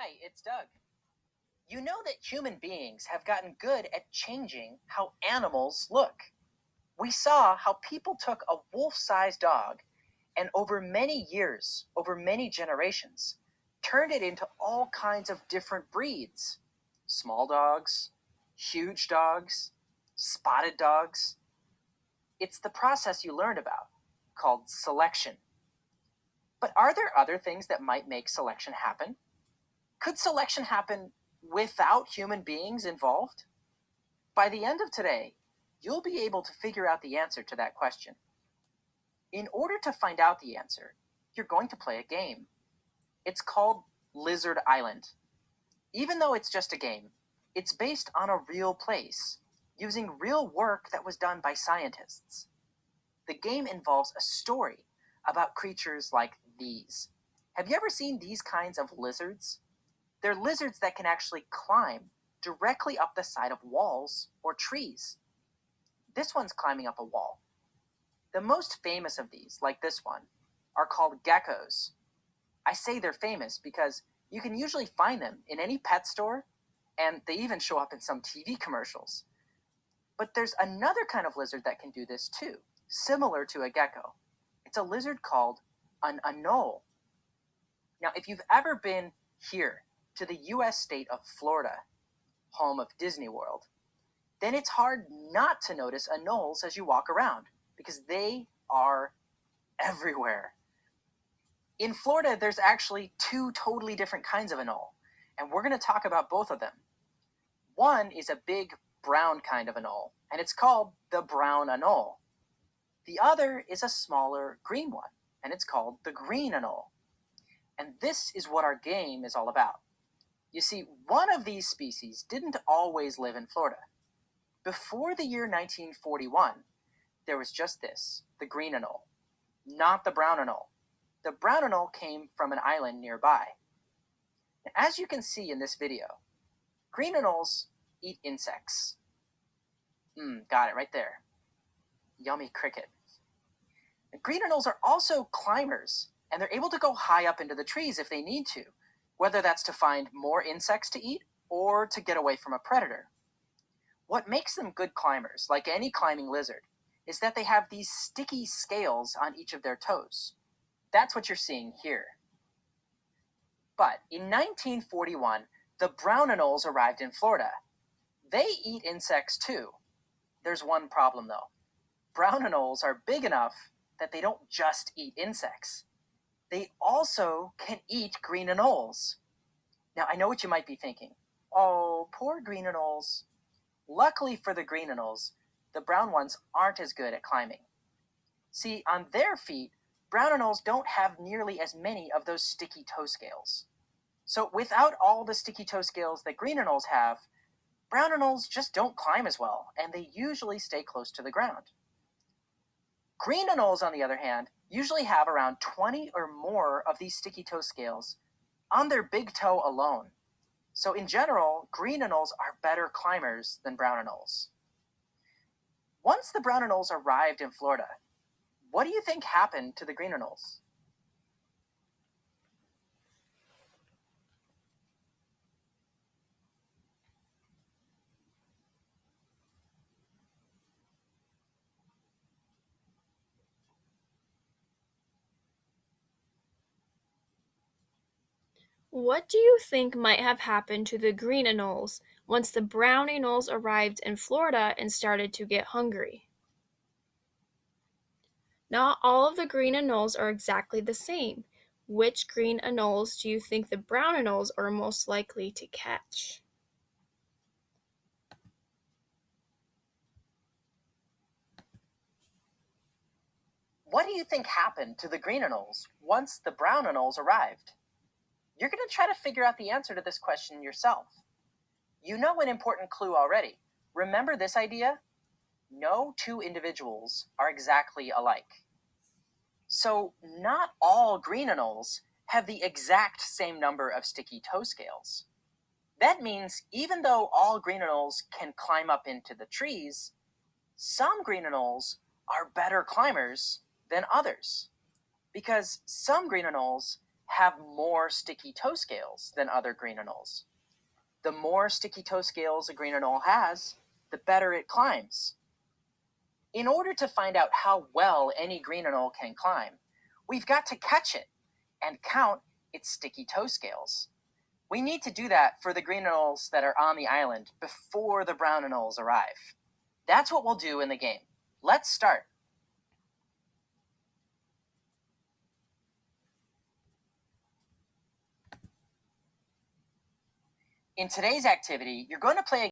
Hi, it's Doug. You know that human beings have gotten good at changing how animals look. We saw how people took a wolf-sized dog and over many years, over many generations, turned it into all kinds of different breeds. Small dogs, huge dogs, spotted dogs. It's the process you learned about, called selection. But are there other things that might make selection happen? Could selection happen without human beings involved? By the end of today, you'll be able to figure out the answer to that question. In order to find out the answer, you're going to play a game. It's called Lizard Island. Even though it's just a game, it's based on a real place, using real work that was done by scientists. The game involves a story about creatures like these. Have you ever seen these kinds of lizards? They're lizards that can actually climb directly up the side of walls or trees. This one's climbing up a wall. The most famous of these, like this one, are called geckos. I say they're famous because you can usually find them in any pet store, and they even show up in some TV commercials. But there's another kind of lizard that can do this too, similar to a gecko. It's a lizard called an anole. Now, if you've ever been here to the US state of Florida, home of Disney World, then it's hard not to notice anoles as you walk around because they are everywhere. In Florida, there's actually two totally different kinds of anole, and we're going to talk about both of them. One is a big brown kind of anole, and it's called the brown anole. The other is a smaller green one, and it's called the green anole. And this is what our game is all about. You see, one of these species didn't always live in Florida. Before the year 1941, there was just this, the green anole, not the brown anole. The brown anole came from an island nearby. And as you can see in this video, green anoles eat insects. Got it right there. Yummy cricket. And green anoles are also climbers, and they're able to go high up into the trees if they need to, whether that's to find more insects to eat or to get away from a predator. What makes them good climbers, like any climbing lizard, is that they have these sticky scales on each of their toes. That's what you're seeing here. But in 1941, the brown anoles arrived in Florida. They eat insects too. There's one problem though. Brown anoles are big enough that they don't just eat insects. They also can eat green anoles. Now, I know what you might be thinking. Oh, poor green anoles. Luckily for the green anoles, the brown ones aren't as good at climbing. See, on their feet, brown anoles don't have nearly as many of those sticky toe scales. So without all the sticky toe scales that green anoles have, brown anoles just don't climb as well, and they usually stay close to the ground. Green anoles, on the other hand, usually have around 20 or more of these sticky toe scales on their big toe alone. So in general, green anoles are better climbers than brown anoles. Once the brown anoles arrived in Florida, what do you think happened to the green anoles? What do you think might have happened to the green anoles once the brown anoles arrived in Florida and started to get hungry? Not all of the green anoles are exactly the same. Which green anoles do you think the brown anoles are most likely to catch? What do you think happened to the green anoles once the brown anoles arrived? You're going to try to figure out the answer to this question yourself. You know an important clue already. Remember this idea? No two individuals are exactly alike. So not all green anoles have the exact same number of sticky toe scales. That means even though all green anoles can climb up into the trees, some green anoles are better climbers than others. Because some green anoles have more sticky toe scales than other green anoles. The more sticky toe scales a green anole has, the better it climbs. In order to find out how well any green anole can climb, we've got to catch it and count its sticky toe scales. We need to do that for the green anoles that are on the island before the brown anoles arrive. That's what we'll do in the game. Let's start. In today's activity, you're going to play a